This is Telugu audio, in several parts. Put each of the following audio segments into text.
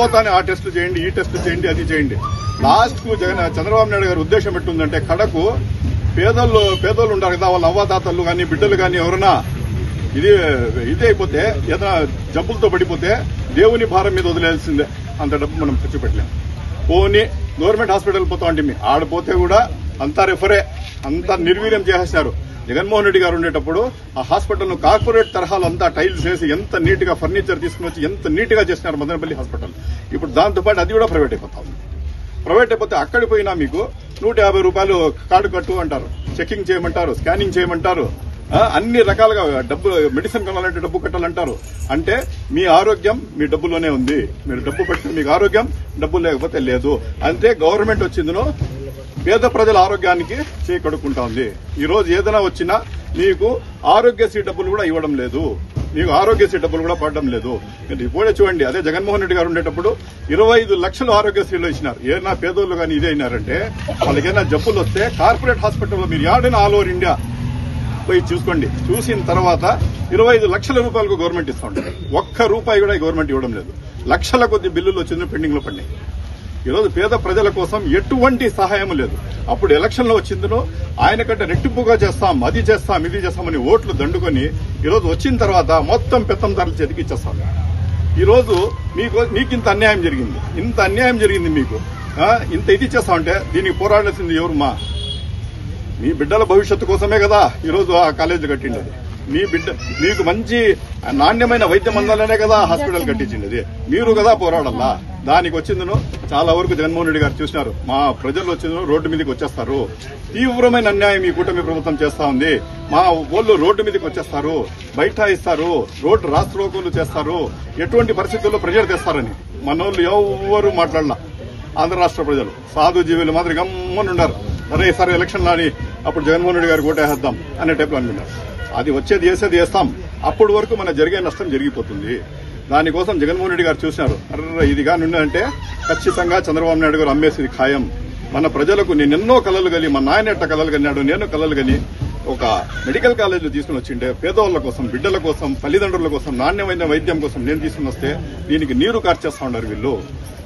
పోతానే ఆ టెస్ట్ చేయండి, ఈ టెస్ట్ చేయండి, అది చేయండి. లాస్ట్ కు చంద్రబాబు నాయుడు గారి ఉద్దేశం ఎట్టుందంటే కడకు పేదోళ్ళు ఉంటారు కదా, వాళ్ళ అవ్వాతాతలు కానీ బిడ్డలు కానీ ఎవరైనా ఇది అయిపోతే ఏదైనా జబ్బులతో పడిపోతే దేవుని భారం మీద వదిలేయాల్సిందే. అంత డబ్బు మనం ఖర్చు పెట్టలేము. పోనీ గవర్నమెంట్ హాస్పిటల్ పోతా ఉంటే ఆడపోతే కూడా అంతా రెఫరే, అంతా నిర్వీర్యం చేసేసినారు. జగన్మోహన్ రెడ్డి గారు ఉండేటప్పుడు ఆ హాస్పిటల్ ను కార్పొరేట్ తరహాలో అంతా టైల్స్ వేసి ఎంత నీట్ గా ఫర్నిచర్ తీసుకుని వచ్చి ఎంత నీట్ గా చేసినారు మదనపల్లి హాస్పిటల్. ఇప్పుడు దాంతోపాటు అది కూడా ప్రైవేట్ అయిపోతా ఉంది. ప్రైవేట్ అయిపోతే అక్కడికి పోయినా మీకు 150 రూపాయలు కార్డు కట్టు అంటారు, చెకింగ్ చేయమంటారు, స్కానింగ్ చేయమంటారు, అన్ని రకాలుగా డబ్బు మెడిసిన్ కొనాలంటే డబ్బు కట్టాలంటారు. అంటే మీ ఆరోగ్యం మీ డబ్బులోనే ఉంది. మీరు డబ్బు పెట్టి మీకు ఆరోగ్యం, డబ్బు లేకపోతే లేదు. అంతే గవర్నమెంట్ వచ్చిందనో పేద ప్రజల ఆరోగ్యానికి చేకడుకుంటా ఉంది. ఈ రోజు ఏదైనా వచ్చినా మీకు ఆరోగ్యశ్రీ డబ్బులు కూడా ఇవ్వడం లేదు, మీకు ఆరోగ్యశ్రీ డబ్బులు కూడా పడడం లేదు. మీరు ఇప్పుడే చూడండి, అదే జగన్మోహన్ రెడ్డి గారు ఉండేటప్పుడు 25 లక్షలు ఆరోగ్యశ్రీలో ఇచ్చినారు. ఏదైనా పేదోళ్ళు కానీ ఇదే అయినారంటే వాళ్ళకైనా జబ్బులు వస్తే కార్పొరేట్ హాస్పిటల్లో మీరు యాడైనా ఆల్ ఓవర్ ఇండియా పోయి చూసుకోండి. చూసిన తర్వాత 25 లక్షల రూపాయలకు గవర్నమెంట్ ఇస్తా ఉంటుంది. ఒక్క రూపాయి కూడా గవర్నమెంట్ ఇవ్వడం లేదు. లక్షల కొద్ది బిల్లులు వచ్చింది, పెండింగ్ లో పడినాయి. ఈరోజు పేద ప్రజల కోసం ఎటువంటి సహాయం లేదు. అప్పుడు ఎలక్షన్లో వచ్చిందనో ఆయన కంటే రెట్టింపుగా చేస్తాం, అది చేస్తాం, ఇది చేస్తామని ఓట్లు దండుకొని ఈరోజు వచ్చిన తర్వాత మొత్తం పెత్తందారుల చేతికి ఇచ్చేస్తాం. ఈరోజు మీకు ఇంత అన్యాయం జరిగింది, ఇంత అన్యాయం జరిగింది, మీకు ఇంత ఇది చేస్తామంటే దీనికి పోరాడాల్సింది ఎవరు? మీ బిడ్డల భవిష్యత్తు కోసమే కదా ఈరోజు ఆ కాలేజీ కట్టిండేది. మీకు మంచి నాణ్యమైన వైద్యం అందాలనే కదా హాస్పిటల్ కట్టించింది. మీరు కదా పోరాడల్లా. దానికి వచ్చిందను చాలా వరకు జగన్మోహన్ రెడ్డి గారు చూసినారు. మా ప్రజలు వచ్చిందను రోడ్డు మీదకి వచ్చేస్తారు. తీవ్రమైన అన్యాయం ఈ కూటమి ప్రభుత్వం చేస్తా ఉంది. మా వాళ్ళు రోడ్డు మీదకి వచ్చేస్తారు, బైఠాయిస్తారు, రోడ్డు రాష్ట్రోకులు చేస్తారు. ఎటువంటి పరిస్థితుల్లో ప్రెజర్ తెస్తారని మనోళ్ళు ఎవరు మాట్లాడలా. ఆంధ్ర రాష్ట్ర ప్రజలు సాధు జీవులు మాత్రం గమ్మనుండారు. సరే ఈసారి ఎలక్షన్ అని అప్పుడు జగన్మోహన్ రెడ్డి గారు ఓటేసేద్దాం అనే టైప్లో అనుకున్నారు. అది వచ్చేది చేసేది చేస్తాం. అప్పటి వరకు మన జరిగే నష్టం జరిగిపోతుంది. దానికోసం జగన్మోహన్ రెడ్డి గారు చూసినారు, ఇది కానీ ఉందంటే ఖచ్చితంగా చంద్రబాబు నాయుడు గారు అమ్మేసేది ఖాయం. మన ప్రజలకు నేను ఎన్నో కలలు కలి, మా నాయన ఎట్ట కలలు కన్నాడు, నేను కలలు కని ఒక మెడికల్ కాలేజీలో తీసుకుని వచ్చిండే పేదవాళ్ల కోసం, బిడ్డల కోసం, తల్లిదండ్రుల కోసం, నాణ్యమైన వైద్యం కోసం నేను తీసుకుని వస్తే దీనికి నీరు కార్చేస్తా ఉన్నారు వీళ్ళు.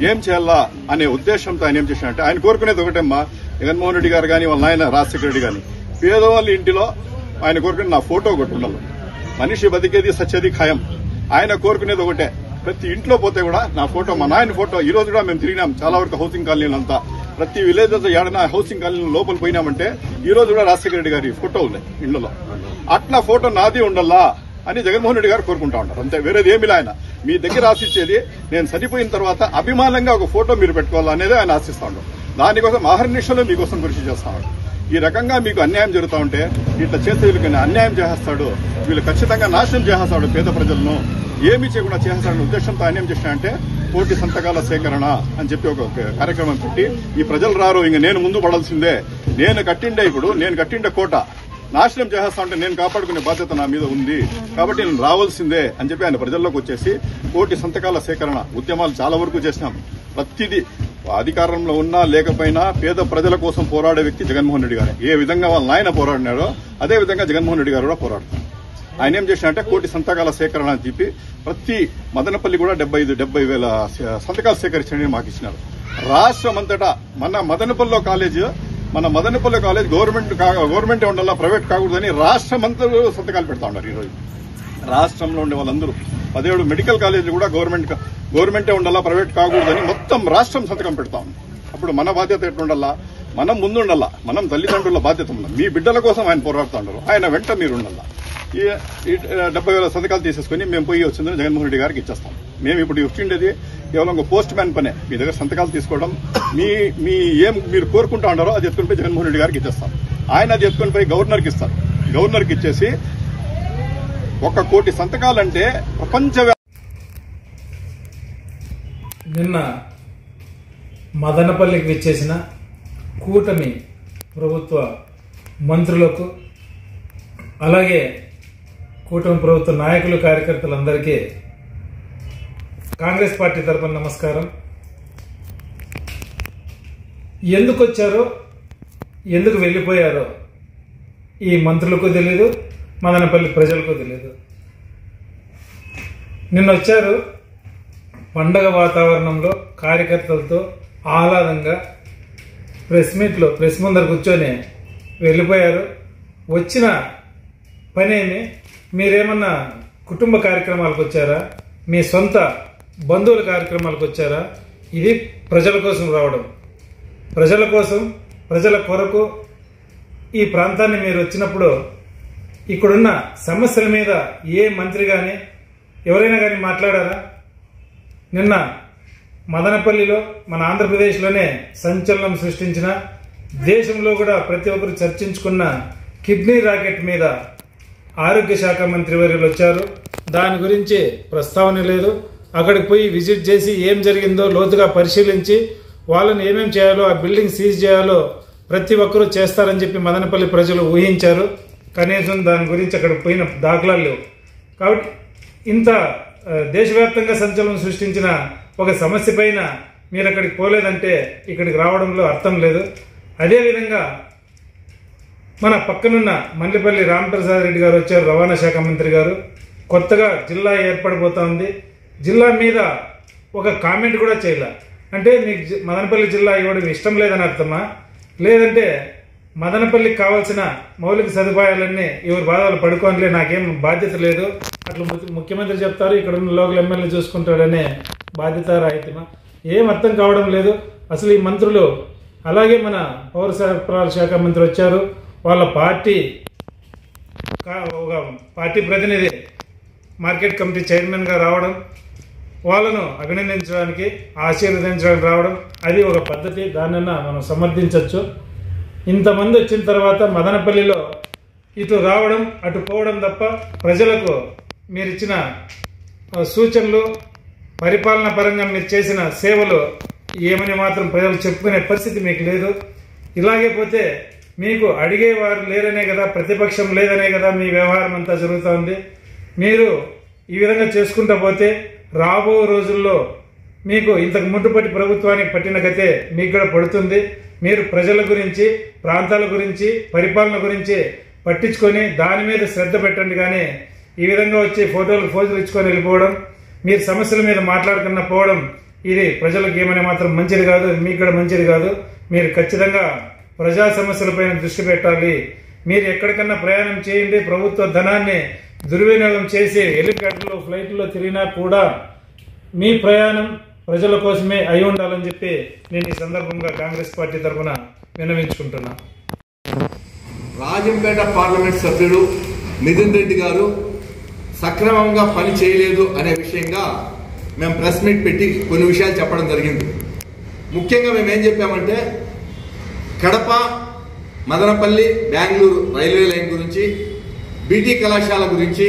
ఏం చేయాలా అనే ఉద్దేశంతో ఆయన ఏం చేశారంటే, ఆయన కోరుకునేది ఒకటేమ్మా, జగన్మోహన్ రెడ్డి గారు కానీ వాళ్ళ నాయన రాజశేఖర రెడ్డి కానీ పేదవాళ్ళ ఇంటిలో ఆయన కోరుకునే నా ఫోటో ఒకటి ఉండాలి. మనిషి బతికేది సచ్చేది ఖాయం. ఆయన కోరుకునేది ఒకటే, ప్రతి ఇంట్లో పోతే కూడా నా ఫోటో, మా నాయన ఫోటో. ఈ రోజు కూడా మేము తిరిగినాం చాలా వరకు హౌసింగ్ కాలనీలంతా. ప్రతి విలేజ్ ఏడైనా హౌసింగ్ కాలనీ లోపల పోయినామంటే ఈ రోజు కూడా రాజశేఖర రెడ్డి గారి ఫోటో ఉన్నాయి ఇండ్లలో. అట్లా ఫోటో నాది ఉండాలా అని జగన్మోహన్ రెడ్డి గారు కోరుకుంటా ఉంటారు. అంతే, వేరేది ఏమి ఆయన మీ దగ్గర ఆశించేది నేను చనిపోయిన తర్వాత అభిమానంగా ఒక ఫోటో మీరు పెట్టుకోవాలనేది ఆయన ఆశిస్తా ఉంటారు. దానికోసం ఆహర్నిశలు మీకోసం కృషి చేస్తా ఉంటారు. ఈ రకంగా మీకు అన్యాయం జరుగుతూ ఉంటే ఇట్లా చేస్తే వీళ్ళకి అన్యాయం చేసేస్తాడు, వీళ్ళు ఖచ్చితంగా నాశనం చేసేస్తాడు, పేద ప్రజలను ఏమీ చేయకుండా చేసేస్తాడనే ఉద్దేశంతో ఆయన ఏం చేసినాయంటే కోటి సంతకాల సేకరణ అని చెప్పి ఒక కార్యక్రమం పెట్టి, ఈ ప్రజలు రారు, ఇంక నేను ముందు పడాల్సిందే, నేను కట్టిండే కోట నాశనం చేసేస్తా ఉంటే నేను కాపాడుకునే బాధ్యత నా మీద ఉంది కాబట్టి నేను రావాల్సిందే అని చెప్పి ఆయన ప్రజల్లోకి వచ్చేసి కోటి సంతకాల సేకరణ ఉద్యమాలు చాలా వరకు చేసినాం. ప్రతిదీ అధికారంలో ఉన్నా లేకపోయినా పేద ప్రజల కోసం పోరాడే వ్యక్తి జగన్మోహన్ రెడ్డి గారు. ఏ విధంగా వాళ్ళ నాయన పోరాడినాడో అదే విధంగా జగన్మోహన్ రెడ్డి గారు కూడా పోరాడుతున్నారు. ఆయన ఏం చేసినంటే కోటి సంతకాల సేకరణ అని చెప్పి ప్రతి మదనపల్లి కూడా 70,000 సంతకాలు సేకరించండి మాకు ఇచ్చినారు. రాష్ట్రం అంతటా మన మదనపల్లి కాలేజ్ గవర్నమెంట్ ఉండాలా, ప్రైవేట్ కాకూడదని రాష్ట్రం అంతా సంతకాలు పెడతా ఉన్నారు. ఈరోజు రాష్ట్రంలో ఉండే వాళ్ళందరూ 17 మెడికల్ కాలేజీలు కూడా గవర్నమెంటే ఉండాలా, ప్రైవేట్ కాకూడదని మొత్తం రాష్ట్రం సంతకం పెడతా ఉంది. అప్పుడు మన బాధ్యత ఎట్లుండాలా, మనం ముందుండాలా, మనం తల్లిదండ్రుల బాధ్యత ఉండాలి. మీ బిడ్డల కోసం ఆయన పోరాడుతూ ఉన్నారు, ఆయన వెంట మీరు ఉండాలా. ఈ 70,000 సంతకాలు తీసేసుకుని మేము పోయి వచ్చిందని జగన్మోహన్ రెడ్డి గారికి ఇచ్చేస్తాం. మేము ఇప్పుడు వచ్చిండేది కేవలం ఒక పోస్ట్ మ్యాన్ పనే. మీ దగ్గర సంతకాలు తీసుకోవడం, మీ ఏం మీరు కోరుకుంటా ఉన్నారో అది ఎత్తుకుని పోయి జగన్మోహన్ రెడ్డి గారికి ఇచ్చేస్తాం. ఆయన అది ఎత్తుకుని పోయి గవర్నర్కి ఇస్తారు. గవర్నర్కి ఇచ్చేసి 1 కోటి సంతకాలంటే నిన్న మదనపల్లికి విచ్చేసిన కూటమి ప్రభుత్వ మంత్రులకు అలాగే కూటమి ప్రభుత్వ నాయకులు కార్యకర్తలందరికీ కాంగ్రెస్ పార్టీ తరపున నమస్కారం. ఎందుకు వచ్చారో ఎందుకు వెళ్ళిపోయారో ఈ మంత్రులకు తెలియదు, మదనపల్లి ప్రజలకు తెలియదు. నిన్న వచ్చారు, పండగ వాతావరణంలో కార్యకర్తలతో ఆహ్లాదంగా ప్రెస్ ముందర కూర్చొని వెళ్ళిపోయారు. వచ్చిన పనేమి, మీరేమన్నా కుటుంబ కార్యక్రమాలకు వచ్చారా, మీ సొంత బంధువుల కార్యక్రమాలకు వచ్చారా? ఇది ప్రజల కోసం రావడం, ప్రజల కోసం, ప్రజల కొరకు ఈ ప్రాంతాన్ని మీరు వచ్చినప్పుడు ఇక్కడున్న సమస్యల మీద ఏ మంత్రి కానీ ఎవరైనా కానీ మాట్లాడారా? నిన్న మదనపల్లిలో మన ఆంధ్రప్రదేశ్లోనే సంచలనం సృష్టించిన, దేశంలో కూడా ప్రతి ఒక్కరు చర్చించుకున్న కిడ్నీ రాకెట్ మీద ఆరోగ్య శాఖ మంత్రి వర్యులు వచ్చారు. దాని గురించి ప్రస్తావన లేదు. అక్కడికి పోయి విజిట్ చేసి ఏం జరిగిందో లోతుగా పరిశీలించి వాళ్ళని ఏమేం చేయాలో, ఆ బిల్డింగ్ సీజ్ చేయాలో ప్రతి ఒక్కరూ చేస్తారని చెప్పి మదనపల్లి ప్రజలు ఊహించారు. కనీసం దాని గురించి అక్కడ పోయిన దాఖలాలు లేవు. కాబట్టి ఇంత దేశవ్యాప్తంగా సంచలనం సృష్టించిన ఒక సమస్య పైన మీరు అక్కడికి పోలేదంటే ఇక్కడికి రావడంలో అర్థం లేదు. అదేవిధంగా మన పక్కనున్న మల్లిపల్లి రామప్రసాద్ రెడ్డి గారు వచ్చారు, రవాణా శాఖ మంత్రి గారు. కొత్తగా జిల్లా ఏర్పడిపోతా ఉంది. జిల్లా మీద ఒక కామెంట్ కూడా చేయలే. అంటే మీకు మదనపల్లి జిల్లా ఇవ్వడం ఇష్టం లేదని అర్థమా? లేదంటే మదనపల్లికి కావాల్సిన మౌలిక సదుపాయాలన్నీ ఎవరి బాధలు పడుకోనిలే, నాకేం బాధ్యత లేదు అట్లా ముఖ్యమంత్రి చెప్తారు, ఇక్కడ ఉన్న లోకల్ ఎమ్మెల్యే చూసుకుంటాడనే బాధ్యత రాహిత్యమా? ఏం అర్థం కావడం లేదు అసలు ఈ మంత్రులు. అలాగే మన పౌర సరఫరాల శాఖ మంత్రి వచ్చారు. వాళ్ళ పార్టీ ఒక పార్టీ ప్రతినిధి మార్కెట్ కమిటీ చైర్మన్గా రావడం, వాళ్ళను అభినందించడానికి, ఆశీర్వదించడానికి రావడం, అది ఒక పద్ధతి. దాన్నన్నా మనం సమర్థించవచ్చు. ఇంతమంది వచ్చిన తర్వాత మదనపల్లిలో ఇటు రావడం అటు పోవడం తప్ప ప్రజలకు మీరు ఇచ్చిన సూచనలు, పరిపాలన పరంగా మీరు చేసిన సేవలు ఏమని మాత్రం ప్రజలు చెప్పుకునే పరిస్థితి మీకు లేదు. ఇలాగే పోతే మీకు అడిగేవారు లేరనే కదా, ప్రతిపక్షం లేదనే కదా మీ వ్యవహారం అంతా జరుగుతోంది. మీరు ఈ విధంగా చేసుకుంటూ పోతే రాబో రోజుల్లో మీకు ఇంతకు ముట్టుపట్టి ప్రభుత్వానికి పట్టిన గతే మీకు కూడా పడుతుంది. మీరు ప్రజల గురించి, ప్రాంతాల గురించి, పరిపాలన గురించి పట్టించుకొని దాని మీద శ్రద్ధ పెట్టండి. కానీ ఈ విధంగా వచ్చి ఫోటోలు ఇచ్చుకొని వెళ్ళిపోవడం, మీరు సమస్యల మీద మాట్లాడుకున్న పోవడం, ఇది ప్రజలకు ఏమనే మాత్రం మంచిది కాదు, మీకు కూడా మంచిది కాదు. మీరు ఖచ్చితంగా ప్రజా సమస్యలపైన దృష్టి పెట్టాలి. మీరు ఎక్కడికన్నా ప్రయాణం చేయండి, ప్రభుత్వ ధనాన్ని దుర్వినియోగం చేసి హెలికాప్టర్లో, ఫ్లైట్లో తిరిగినా కూడా మీ ప్రయాణం ప్రజల కోసమే అయి ఉండాలని చెప్పి నేను ఈ సందర్భంగా కాంగ్రెస్ పార్టీ తరఫున విన్నవించుకుంటున్నా. రాజంపేట పార్లమెంట్ సభ్యుడు మిథున్ రెడ్డి గారు సక్రమంగా పని చేయలేదు అనే విషయంగా మేము ప్రెస్ మీట్ పెట్టి కొన్ని విషయాలు చెప్పడం జరిగింది. ముఖ్యంగా మేము ఏం చెప్పామంటే, కడప, మదనపల్లి, బెంగళూరు రైల్వే లైన్ గురించి, బీటీ కళాశాల గురించి,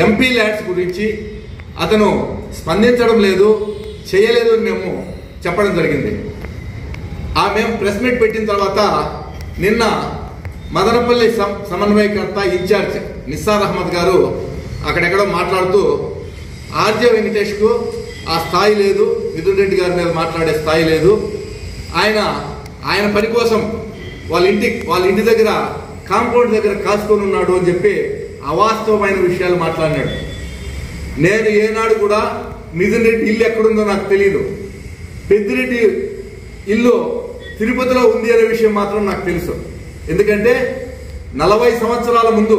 ఎంపీ ల్యాండ్స్ గురించి అతను స్పందించడం లేదు, చేయలేదు అని మేము చెప్పడం జరిగింది. మేము ప్రెస్ మీట్ పెట్టిన తర్వాత నిన్న మదనపల్లి సమన్వయకర్త ఇన్ఛార్జ్ నిస్సార్ అహ్మద్ గారు అక్కడెక్కడో మాట్లాడుతూ ఆర్జే వెంకటేష్కు ఆ స్థాయి లేదు, మిథున్ రెడ్డి గారి మీద మాట్లాడే స్థాయి లేదు, ఆయన పని కోసం వాళ్ళ ఇంటి దగ్గర కాంపౌండ్ దగ్గర కాసుకొని ఉన్నాడు అని చెప్పి అవాస్తవమైన విషయాలు మాట్లాడినాడు. నేను ఏనాడు కూడా మిథున్ రెడ్డి ఇల్లు ఎక్కడుందో నాకు తెలియదు, పెద్దిరెడ్డి ఇల్లు తిరుపతిలో ఉంది అనే విషయం మాత్రం నాకు తెలుసు. ఎందుకంటే 40 సంవత్సరాల ముందు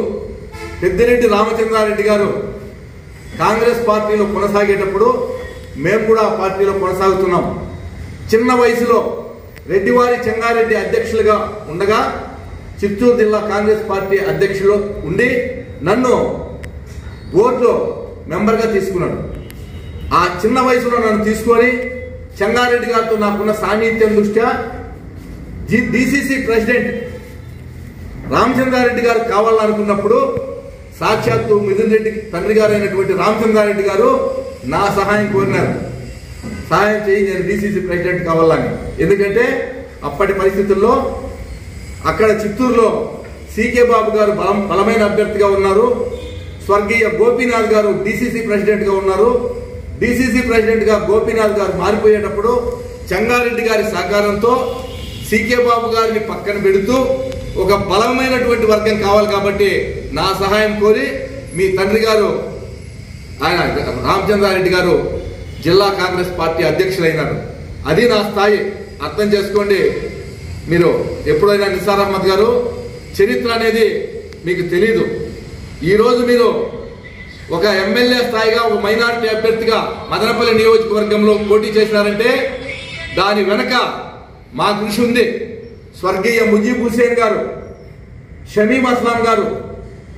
పెద్దిరెడ్డి రామచంద్రారెడ్డి గారు కాంగ్రెస్ పార్టీలో కొనసాగేటప్పుడు మేము కూడా ఆ పార్టీలో కొనసాగుతున్నాం. చిన్న వయసులో రెడ్డివారి చెంగారెడ్డి అధ్యక్షులుగా ఉండగా చిత్తూరు జిల్లా కాంగ్రెస్ పార్టీ అధ్యక్షులు ఉండి నన్ను బోర్డులో మెంబర్గా తీసుకున్నాడు. ఆ చిన్న వయసులో నన్ను తీసుకొని చెంగారెడ్డి గారితో నాకున్న సాన్నిహిత్యం దృష్ట్యా డిసిసి ప్రెసిడెంట్ రామచంద్రారెడ్డి గారు కావాలనుకున్నప్పుడు సాక్షాత్తు మిథున్ రెడ్డి తండ్రి గారు అయినటువంటి రామచంద్రారెడ్డి గారు నా సహాయం కోరినారు, సహాయం చేయి, నేను డిసిసి ప్రెసిడెంట్ కావాలని. ఎందుకంటే అప్పటి పరిస్థితుల్లో అక్కడ చిత్తూరులో సికే బాబు గారు బలమైన అభ్యర్థిగా ఉన్నారు, స్వర్గీయ గోపీనాథ్ గారు డిసిసి ప్రెసిడెంట్గా ఉన్నారు. డిసిసి ప్రెసిడెంట్గా గోపీనాథ్ గారు మారిపోయేటప్పుడు చెంగారెడ్డి గారి సహకారంతో సికే బాబు గారిని పక్కన పెడుతూ ఒక బలమైనటువంటి వర్గం కావాలి కాబట్టి నా సహాయం కోరి మీ తండ్రి గారు ఆయన రామచంద్రారెడ్డి గారు జిల్లా కాంగ్రెస్ పార్టీ అధ్యక్షులైనారు. అది నా స్థాయి, అర్థం చేసుకోండి. మీరు ఎప్పుడైనా నిసార్ అహ్మద్ గారు చరిత్ర అనేది మీకు తెలీదు. ఈరోజు మీరు ఒక ఎమ్మెల్యే స్థాయిగా ఒక మైనారిటీ అభ్యర్థిగా మదనపల్లి నియోజకవర్గంలో పోటీ చేసినారంటే దాని వెనక మా కృషి ఉంది. స్వర్గీయ ముజీబ్ హుసేన్ గారు, షమీమ్ అస్లాం గారు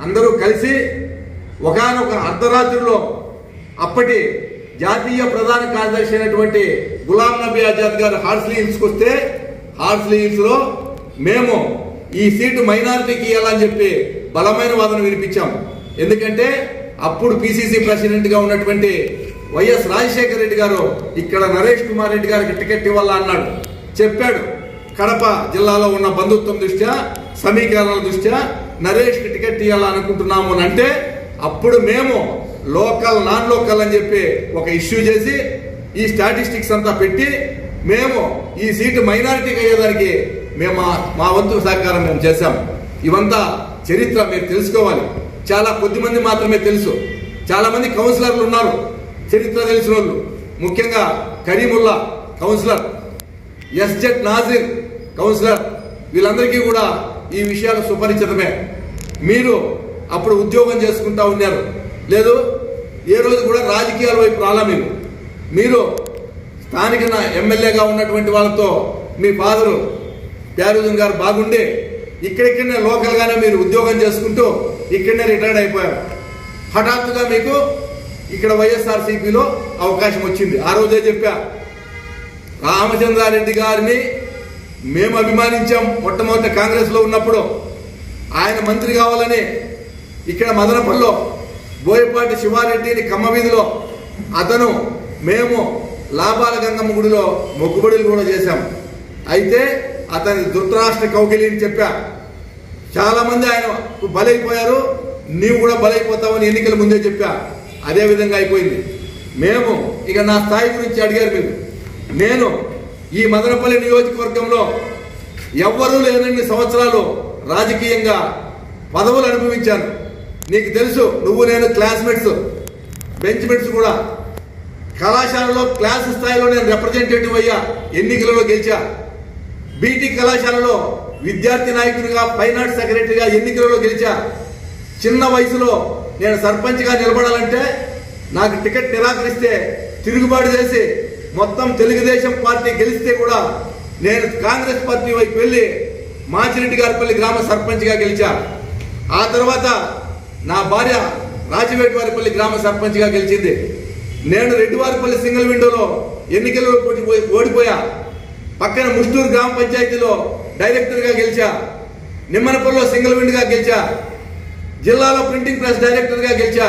అందరూ కలిసి ఒకానొక అర్ధరాత్రిలో అప్పటి జాతీయ ప్రధాన కార్యదర్శి అయినటువంటి గులాం నబీ ఆజాద్ గారు హార్స్లీ హిల్స్కి వస్తే హార్స్లీ హిల్స్ లో మేము ఈ సీటు మైనారిటీకి ఇవ్వాలని చెప్పి బలమైన వాదన వినిపించాం. ఎందుకంటే అప్పుడు పిసిసి ప్రెసిడెంట్ గా ఉన్నటువంటి వైఎస్ రాజశేఖర రెడ్డి గారు ఇక్కడ నరేష్ కుమార్ రెడ్డి గారికి టికెట్ ఇవ్వాలా అన్నాడు, చెప్పాడు. కడప జిల్లాలో ఉన్న బంధుత్వం దృష్ట్యా, సమీకరణల దృష్ట్యా నరేష్ కి టికెట్ ఇవ్వాలనుకుంటున్నాము అని అంటే అప్పుడు మేము లోకల్ నాన్ లోకల్ అని చెప్పి ఒక ఇష్యూ చేసి ఈ స్టాటిస్టిక్స్ అంతా పెట్టి మేము ఈ సీటు మైనారిటీకి అయ్యేదానికి మేము మా వంతు సహకారం మేము చేశాం. ఇవంతా చరిత్ర మీరు తెలుసుకోవాలి. చాలా కొద్ది మంది మాత్రమే తెలుసు. చాలా మంది కౌన్సిలర్లు ఉన్నారు చరిత్ర తెలిసిన వాళ్ళు, ముఖ్యంగా Karimulla councillor, SZ Nazir councillor, వీళ్ళందరికీ కూడా ఈ విషయాలు సుపరిచితమే. మీరు అప్పుడు ఉద్యోగం చేసుకుంటా ఉన్నారు, లేదు ఏ రోజు కూడా రాజకీయాల వైపు రాలా. మీరు స్థానిక ఎమ్మెల్యేగా ఉన్నటువంటి వాళ్ళతో మీ ఫాదరు ప్యారుజన్ గారు బాగుండే ఇక్కడిక్కడనే లోకల్ గానే మీరు ఉద్యోగం చేసుకుంటూ ఇక్కడనే రిటైర్డ్ అయిపోయారు. హఠాత్తుగా మీకు ఇక్కడ వైఎస్ఆర్సీపీలో అవకాశం వచ్చింది. ఆ రోజే చెప్పా, రామచంద్రారెడ్డి గారిని మేము అభిమానించాం. మొట్టమొదటి కాంగ్రెస్ లో ఉన్నప్పుడు ఆయన మంత్రి కావాలని ఇక్కడ మదనపల్లిలో బోయపాటి శివారెడ్డిని కమ్మవీధిలో అతను మేము లాభాల గంగమ్మ గుడిలో మొక్కుబడులు కూడా చేశాం. అయితే అతని ధృతరాష్ట్ర కౌగిలి అని చెప్పా. చాలా మంది ఆయన బలైపోయారు, నీవు కూడా బలైపోతావని ఎన్నికల ముందే చెప్పా. అదే విధంగా అయిపోయింది. మేము ఇక నా స్థాయి గురించి అడిగారు మీరు. నేను ఈ మదనపల్లి నియోజకవర్గంలో ఎవ్వరూ లేనన్ని సంవత్సరాలు రాజకీయంగా పదవులు అనుభవించాను. నీకు తెలుసు, నువ్వు నేను క్లాస్మేట్స్, బెంచ్ మేట్స్ కూడా. కళాశాలలో క్లాస్ స్థాయిలో నేను రిప్రజెంటేటివ్ అయ్యా, ఎన్నికలలో గెలిచా. బీటీ కళాశాలలో విద్యార్థి నాయకుడిగా, ఫైన్ ఆర్ట్స్ సెక్రటరీగా ఎన్నికలలో గెలిచా. చిన్న వయసులో నేను సర్పంచ్గా నిలబడాలంటే నాకు టికెట్ నిరాకరిస్తే తిరుగుబాటు చేసి మొత్తం తెలుగుదేశం పార్టీ గెలిస్తే కూడా నేను కాంగ్రెస్ పార్టీ వైపు వెళ్లి మాచిరెడ్డి గారిపల్లి గ్రామ సర్పంచ్గా గెలిచా. ఆ తర్వాత నా భార్య రాజవేటి వారిపల్లి గ్రామ సర్పంచ్గా గెలిచింది. నేను రెడ్డివారిపల్లి సింగిల్ విండోలో ఎన్నికల్లో ఓడిపోయా. పక్కన ముష్టూరు గ్రామ పంచాయతీలో డైరెక్టర్గా గెలిచా. నిమ్మనపల్లిలో సింగిల్ విండ్గా గెలిచా. జిల్లాలో ప్రింటింగ్ ప్రెస్ డైరెక్టర్గా గెలిచా.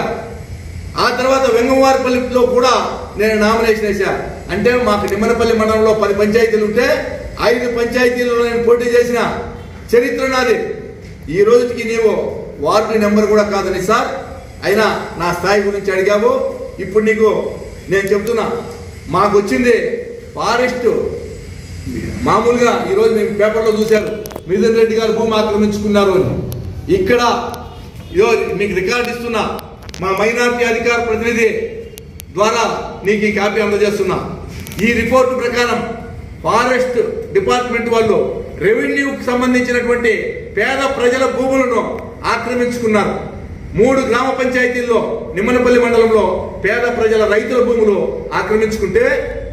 ఆ తర్వాత వెంగవారిపల్లిలో కూడా నేను నామినేషన్ వేసా. అంటే మాకు నిమ్మనపల్లి మండలంలో 10 పంచాయతీలు ఉంటే 5 పంచాయతీలలో నేను పోటీ చేసిన చరిత్ర నాది. ఈ రోజుకి నీవు వార్డు నెంబర్ కూడా కాదని సార్, అయినా నా స్థాయి గురించి అడిగావు. ఇప్పుడు నీకు నేను చెప్తున్నా, మాకు వచ్చింది ఫారెస్ట్. మామూలుగా ఈరోజు మేము పేపర్లో చూశారు, మిథున్ రెడ్డి గారు భూమి ఆక్రమించుకున్నారు అని. ఇక్కడ మీకు రికార్డు ఇస్తున్నా, మా మైనార్టీ అధికార ప్రతినిధి ద్వారా నీకు ఈ కాపీ అందజేస్తున్నా. ఈ రిపోర్టు ప్రకారం ఫారెస్ట్ డిపార్ట్మెంట్ వాళ్ళు రెవెన్యూకి సంబంధించినటువంటి పేద ప్రజల భూములను ఆక్రమించుకున్నారు. 3 గ్రామ పంచాయతీల్లో నిమ్మనపల్లి మండలంలో పేద ప్రజల రైతుల భూములు ఆక్రమించుకుంటే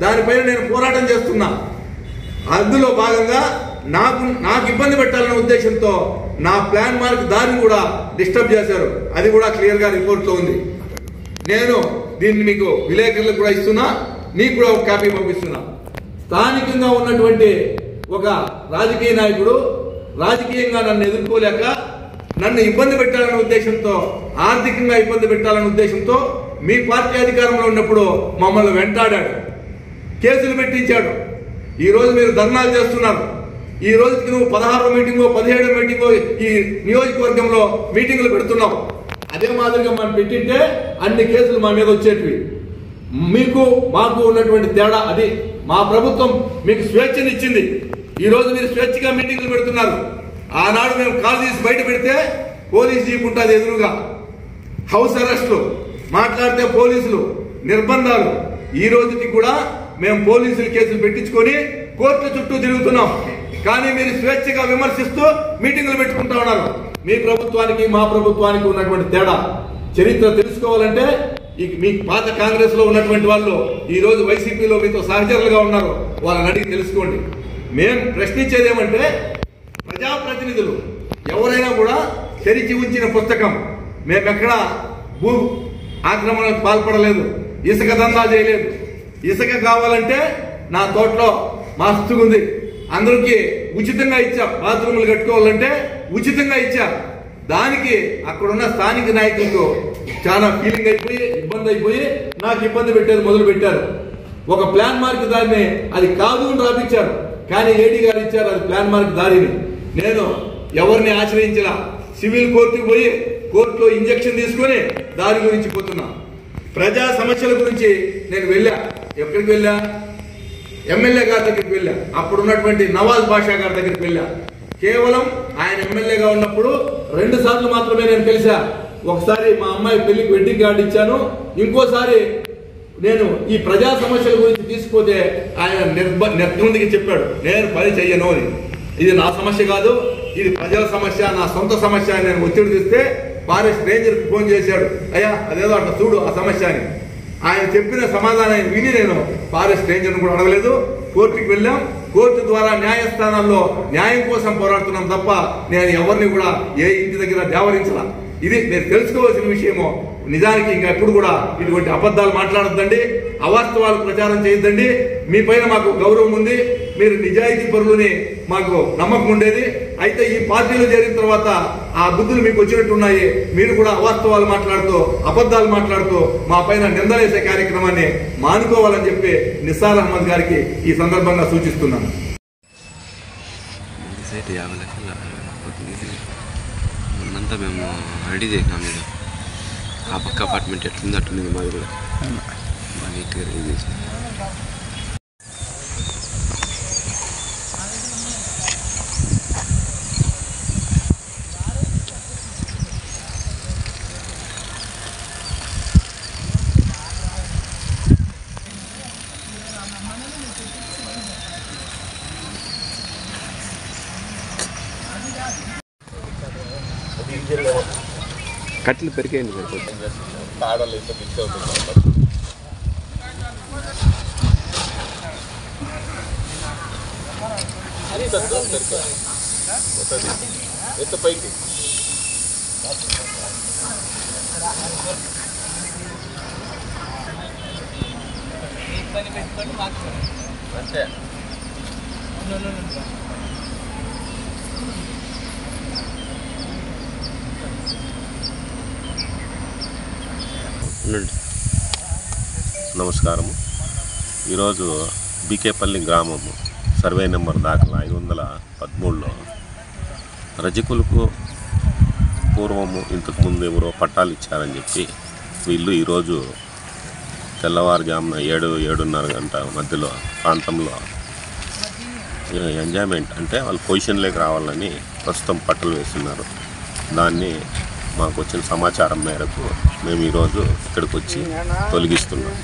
దానిపైన నేను పోరాటం చేస్తున్నా. అందులో భాగంగా నాకు ఇబ్బంది పెట్టాలనే ఉద్దేశంతో నా ప్లాన్ మార్క్ దారిని కూడా డిస్టర్బ్ చేశారు. అది కూడా క్లియర్ గా రిపోర్ట్ లో ఉంది. నేను దీన్ని మీకు విలేకరులకు కూడా ఇస్తున్నా, నీకు కూడా ఒక కాపీ పంపిస్తున్నా. స్థానికంగా ఉన్నటువంటి ఒక రాజకీయ నాయకుడు రాజకీయంగా నన్ను ఎదుర్కోలేక నన్ను ఇబ్బంది పెట్టాలనే ఉద్దేశంతో, ఆర్థికంగా ఇబ్బంది పెట్టాలనే ఉద్దేశంతో మీ పార్టీ అధికారంలో ఉన్నప్పుడు మమ్మల్ని వెంటాడాడు, కేసులు పెట్టించాడు. ఈ రోజు మీరు ధర్నాలు చేస్తున్నారు. ఈ రోజుకి నువ్వు 16వ మీటింగో 17వ మీటింగో ఈ నియోజకవర్గంలో మీటింగులు పెడుతున్నావు. అదే మాదిరిగా మనం పెట్టింటే అన్ని కేసులు మా మీద వచ్చేటివి. మీకు మాకు ఉన్నటువంటి తేడా అది. మా ప్రభుత్వం మీకు స్వేచ్ఛనిచ్చింది. ఈ రోజు మీరు స్వేచ్ఛగా మీటింగులు పెడుతున్నారు. ఆనాడు మేము కాల్ తీసి బయట పెడితే పోలీస్ జీప్ ఉంటుంది ఎదురుగా, హౌస్ అరెస్టులు, మాట్లాడితే పోలీసులు, నిర్బంధాలు. ఈ రోజుకి కూడా మేము పోలీసులు కేసులు పెట్టించుకొని కోర్టుల చుట్టూ తిరుగుతున్నాం. కానీ మీరు స్వేచ్ఛగా విమర్శిస్తూ మీటింగులు పెట్టుకుంటా ఉన్నారు. మీ ప్రభుత్వానికి మా ప్రభుత్వానికి ఉన్నటువంటి తేడా చరిత్ర తెలుసుకోవాలంటే మీ పాత కాంగ్రెస్ లో ఉన్నటువంటి వాళ్ళు ఈ రోజు వైసీపీలో మీతో సహచరులుగా ఉన్నారు, వాళ్ళని అడిగి తెలుసుకోండి. మేము ప్రశ్నించేది ఏమంటే ప్రజాప్రతినిధులు ఎవరైనా కూడా తెరిచి ఉంచిన పుస్తకం. మేమెక్కడ భూ ఆక్రమణకు పాల్పడలేదు, ఇసుక దందా చేయలేదు. ఇసుక కావాలంటే నా తోటలో మస్తుగా ఉంది, అందరికి ఉచితంగా ఇచ్చా. బాత్రూములు కట్టుకోవాలంటే ఉచితంగా ఇచ్చా. దానికి అక్కడున్న స్థానిక నాయకులకు చాలా ఫీలింగ్ అయిపోయి ఇబ్బంది అయిపోయి నాకు ఇబ్బంది పెట్టేది మొదలు పెట్టారు. ఒక ప్లాన్ మార్క్ దారిని అది కాదు అని రాపించారు. కానీ ఏడీ గారు ఇచ్చారు అది ప్లాన్ మార్క్ దారిని. నేను ఎవరిని ఆశ్రయించలా, సివిల్ కోర్టుకు పోయి కోర్టులో ఇంజక్షన్ తీసుకొని దారి గురించి పోతున్నా. ప్రజా సమస్యల గురించి నేను వెళ్ళా. ఎక్కడికి వెళ్ళా? ఎమ్మెల్యే గారి దగ్గరికి వెళ్ళా. అప్పుడు ఉన్నటువంటి నవాజ్ బాషా గారి దగ్గరికి వెళ్ళా. కేవలం ఆయన ఎమ్మెల్యేగా ఉన్నప్పుడు 2 సార్లు మాత్రమే నేను కలిసా. ఒకసారి మా అమ్మాయి పెళ్లికి వెడ్డింగ్ కార్డు ఇచ్చాను, ఇంకోసారి నేను ఈ ప్రజా సమస్యల గురించి తీసుకుపోతే ఆయన నిర్బంధికి చెప్పాడు నేను పని చెయ్యను అని. ఇది నా సమస్య కాదు, ఇది ప్రజల సమస్య, నా సొంత సమస్య అని నేను ఒత్తిడి తెస్తే ఫారెస్ట్ రేంజర్కి ఫోన్ చేశాడు, అయ్యా అదేదో అట్లా చూడు ఆ సమస్య అని. ఆయన చెప్పిన సమాధానం విని నేను ఫారెస్ట్ రేంజర్ను కూడా అడగలేదు. కోర్టుకి వెళ్ళాం. కోర్టు ద్వారా న్యాయస్థానాల్లో న్యాయం కోసం పోరాడుతున్నాం తప్ప నేను ఎవరిని కూడా ఏ ఇంటి దగ్గర దేవరించలా. ఇది నేను తెలుసుకోవాల్సిన విషయము. నిజానికి ఇంకా ఎప్పుడు కూడా ఇటువంటి అబద్ధాలు మాట్లాడొద్దండి, అవాస్తవాలు ప్రచారం చేయొద్దండి. మీ పైన మాకు గౌరవం ఉంది, మీరు నిజాయితీ పరులని మాకు నమ్మకం ఉండేది. అయితే ఈ పార్టీలో చేరిన తర్వాత ఆ బుద్ధులు మీకు వచ్చినట్టున్నాయి. మీరు కూడా అవాస్తవాలు మాట్లాడుతూ అబద్ధాలు మాట్లాడుతూ మా పైన నిందలేసే కార్యక్రమాన్ని మానుకోవాలని చెప్పి నిస్సార్ అహ్మద్ గారికి ఈ సందర్భంగా సూచిస్తున్నాను. మొన్నంతా మేము రెడీ చేసినాం. మీరు ఆ పక్క అపార్ట్మెంట్ ఎట్లుంది అట్లుంది మాది కూడా మా నీట్గా రెడీ చేసినాం. కట్టెలు పెరిగాయండి సరిపోతుంది. ఎంత పైకి అంతే నమస్కారము. ఈరోజు బీకేపల్లి గ్రామము సర్వే నెంబర్ దాఖలా 513లో రజకులకు పూర్వము ఇంతకుముందు ఎవరో పట్టాలు ఇచ్చారని చెప్పి వీళ్ళు ఈరోజు తెల్లవారుజామున 7-7:30 గంట మధ్యలో ప్రాంతంలో ఎంజాయ్మెంట్ అంటే వాళ్ళు పొజిషన్లోకి రావాలని ప్రస్తుతం పట్టలు వేస్తున్నారు. దాన్ని మాకు వచ్చిన సమాచారం మేరకు మేము ఈరోజు ఇక్కడికి వచ్చి తొలగిస్తున్నాం.